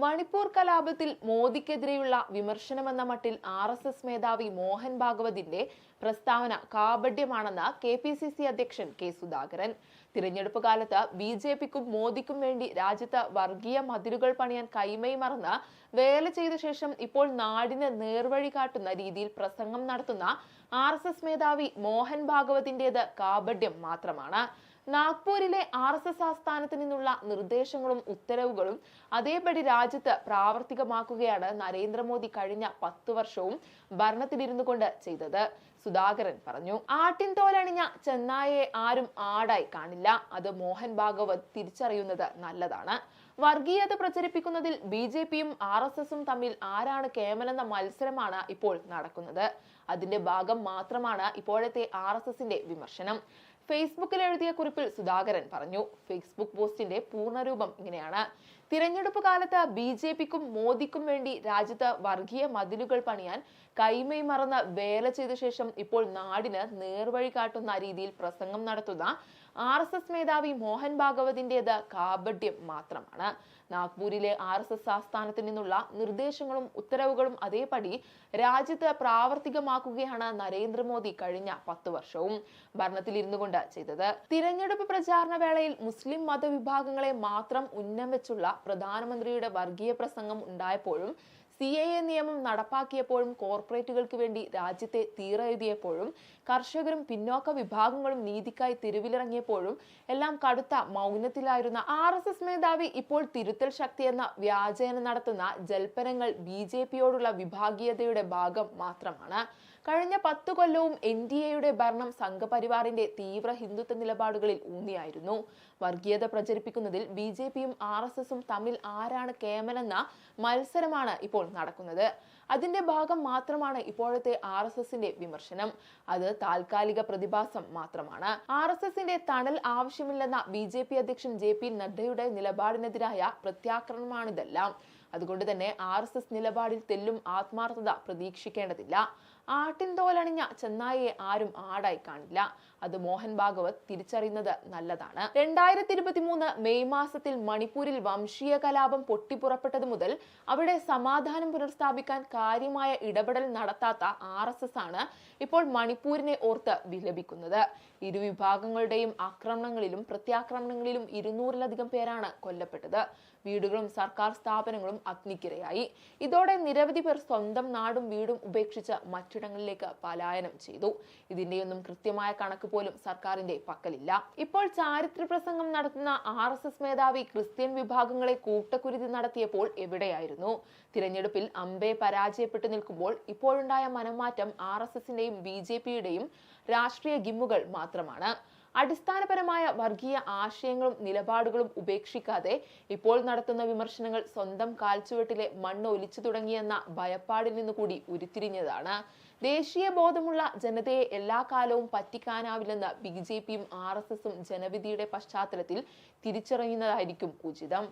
മണിപ്പൂർ കലാപത്തിൽ മോദിക്കെതിരെയുള്ള വിമർശനമെന്ന മട്ടിൽ RSS മേധാവി മോഹൻ ഭാഗവതിന്റെ പ്രസ്താവന കാപട്യമാണെന്ന് KPCC അധ്യക്ഷൻ കെ സുധാകരൻ. തിരഞ്ഞെടുപ്പ് കാലത്ത് BJPക്കും മോദിക്കും വേണ്ടി രാജ്യത്ത് വർഗീയ മതിലുകൾ പണിയാൻ കൈമൈ മറന്ന് വേല ചെയ്ത ശേഷം ഇപ്പോൾ നാടിന് നേർവഴി കാട്ടുന്ന രീതിയിൽ പ്രസംഗം നടത്തുന്ന RSS മേധാവി മോഹൻ ഭാഗവതിന്റേത് കാപട്യം മാത്രമാണ്. നാഗ്പൂരിലെ RSS ആസ്ഥാനത്ത് നിന്നുള്ള നിർദ്ദേശങ്ങളും ഉത്തരവുകളും അതേപടി രാജ്യത്ത് പ്രാവർത്തികമാക്കുകയാണ് നരേന്ദ്രമോദി കഴിഞ്ഞ 10 വർഷവും ഭരണത്തിലിരുന്നു കൊണ്ട് ചെയ്തത്, സുധാകരൻ പറഞ്ഞു. ആട്ടിൻ തോലണിഞ്ഞ ചെന്നായയെ ആരും ആടായി കാണില്ല. അത് മോഹൻ ഭാഗവത് തിരിച്ചറിയുന്നത് നല്ലതാണ്. വർഗീയത പ്രചരിപ്പിക്കുന്നതിൽ BJPയും RSSും തമ്മിൽ ആരാണ് കേമനെന്ന മത്സരമാണ് ഇപ്പോൾ നടക്കുന്നത്. അതിന്റെ ഭാഗം മാത്രമാണ് ഇപ്പോഴത്തെ RSSന്റെ വിമർശനം. ഫേസ്ബുക്കിൽ എഴുതിയ കുറിപ്പിൽ സുധാകരൻ പറഞ്ഞു. ഫേസ്ബുക്ക് പോസ്റ്റിന്റെ പൂർണ്ണരൂപം ഇങ്ങനെയാണ്: തിരഞ്ഞെടുപ്പ് കാലത്ത് BJPക്കും മോദിക്കും വേണ്ടി രാജ്യത്ത് വർഗീയ മതിലുകൾ പണിയാൻ കൈമൈ മറന്ന് വേല ചെയ്ത ശേഷം ഇപ്പോൾ നാടിന് നേർവഴി കാട്ടുന്ന രീതിയിൽ പ്രസംഗം നടത്തുന്ന RSS മേധാവി മോഹൻ ഭാഗവതിന്റേത് കാപട്യം മാത്രമാണ്. നാഗ്പൂരിലെ RSS ആസ്ഥാനത്ത് നിന്നുള്ള നിർദ്ദേശങ്ങളും ഉത്തരവുകളും അതേപടി രാജ്യത്ത് പ്രാവർത്തികമാക്കുകയാണ് നരേന്ദ്രമോദി കഴിഞ്ഞ 10 വർഷവും ഭരണത്തിലിരുന്നു കൊണ്ട് ചെയ്തത്. തിരഞ്ഞെടുപ്പ് പ്രചാരണ വേളയിൽ മുസ്ലിം മതവിഭാഗങ്ങളെ മാത്രം ഉന്നം വെച്ചുള്ള പ്രധാനമന്ത്രിയുടെ വർഗീയ പ്രസംഗം ഉണ്ടായപ്പോഴും, CAA നിയമം നടപ്പാക്കിയപ്പോഴും, കോർപ്പറേറ്റുകൾക്ക് വേണ്ടി രാജ്യത്തെ തീരെഴുതിയപ്പോഴും, കർഷകരും പിന്നോക്ക വിഭാഗങ്ങളും നീതിക്കായി തെരുവിലിറങ്ങിയപ്പോഴും എല്ലാം കടുത്ത മൗനത്തിലായിരുന്ന RSS മേധാവി ഇപ്പോൾ തിരുത്തൽ ശക്തി എന്ന വ്യാജേന നടത്തുന്ന ജൽപ്പനങ്ങൾ BJPയോടുള്ള വിഭാഗീയതയുടെ ഭാഗം മാത്രമാണ്. കഴിഞ്ഞ 10 കൊല്ലവും NDAയുടെ ഭരണം സംഘപരിവാറിന്റെ തീവ്ര ഹിന്ദുത്വ നിലപാടുകളിൽ ഊന്നിയായിരുന്നു. വർഗീയത പ്രചരിപ്പിക്കുന്നതിൽ BJPയും RSSും തമ്മിൽ ആരാണ് കേമനെന്ന മത്സരമാണ് ഇപ്പോൾ നടക്കുന്നത്. അതിന്റെ ഭാഗം മാത്രമാണ് ഇപ്പോഴത്തെ RSSന്റെ വിമർശനം. അത് താൽക്കാലിക പ്രതിഭാസം മാത്രമാണ്. RSSന്റെ തണൽ ആവശ്യമില്ലെന്ന BJP അധ്യക്ഷൻ JP നഡ്ഡയുടെ നിലപാടിനെതിരായ പ്രത്യാക്രമണമാണിതെല്ലാം. അതുകൊണ്ട് തന്നെ RSS നിലപാടിൽ തെല്ലും ആത്മാർത്ഥത പ്രതീക്ഷിക്കേണ്ടതില്ല. ആട്ടിൻ തോലണിഞ്ഞ ചെന്നായയെ ആരും ആടായി കാണില്ല. അത് മോഹൻ ഭാഗവത് തിരിച്ചറിയുന്നത് നല്ലതാണ്. 2023 മെയ് മാസത്തിൽ മണിപ്പൂരിൽ വംശീയ കലാപം പൊട്ടിപ്പുറപ്പെട്ടത് മുതൽ അവിടെ സമാധാനം പുനഃസ്ഥാപിക്കാൻ കാര്യമായ ഇടപെടൽ നടത്താത്ത RSS ആണ് ഇപ്പോൾ മണിപ്പൂരിനെ ഓർത്ത് വിലപിക്കുന്നത്. ഇരുവിഭാഗങ്ങളുടെയും ആക്രമണങ്ങളിലും പ്രത്യാക്രമണങ്ങളിലും 200-ലധികം പേരാണ് കൊല്ലപ്പെട്ടത്. വീടുകളും സർക്കാർ സ്ഥാപനങ്ങളും അഗ്നിക്കിരയായി. ഇതോടെ നിരവധി പേർ സ്വന്തം നാടും വീടും ഉപേക്ഷിച്ച് മറ്റിടങ്ങളിലേക്ക് പലായനം ചെയ്തു. ഇതിന്റെയൊന്നും കൃത്യമായ കണക്ക് പോലും സർക്കാരിന്റെ പക്കലില്ല. ഇപ്പോൾ ചാരിത്ര പ്രസംഗം നടത്തുന്ന RSS മേധാവി ക്രിസ്ത്യൻ വിഭാഗങ്ങളെ കൂട്ടക്കുരുതി നടത്തിയപ്പോൾ എവിടെയായിരുന്നു? തിരഞ്ഞെടുപ്പിൽ അമ്പെ പരാജയപ്പെട്ടു നിൽക്കുമ്പോൾ ഇപ്പോഴുണ്ടായ മനംമാറ്റം RSSന്റെയും BJPയുടെയും രാഷ്ട്രീയ ഗിമ്മുകൾ മാത്രമാണ്. അടിസ്ഥാനപരമായ വർഗീയ ആശയങ്ങളും നിലപാടുകളും ഉപേക്ഷിക്കാതെ ഇപ്പോൾ നടത്തുന്ന വിമർശനങ്ങൾ സ്വന്തം കാൽച്ചുവട്ടിലെ മണ്ണ് ഒലിച്ചു തുടങ്ങിയെന്ന ഭയപ്പാടിൽ നിന്നു കൂടി ഉരുത്തിരിഞ്ഞതാണ്. ദേശീയ ബോധമുള്ള ജനതയെ എല്ലാ കാലവും പറ്റിക്കാനാവില്ലെന്ന് BJPയും RSSും ജനവിധിയുടെ പശ്ചാത്തലത്തിൽ തിരിച്ചറിയുന്നതായിരിക്കും ഉചിതം.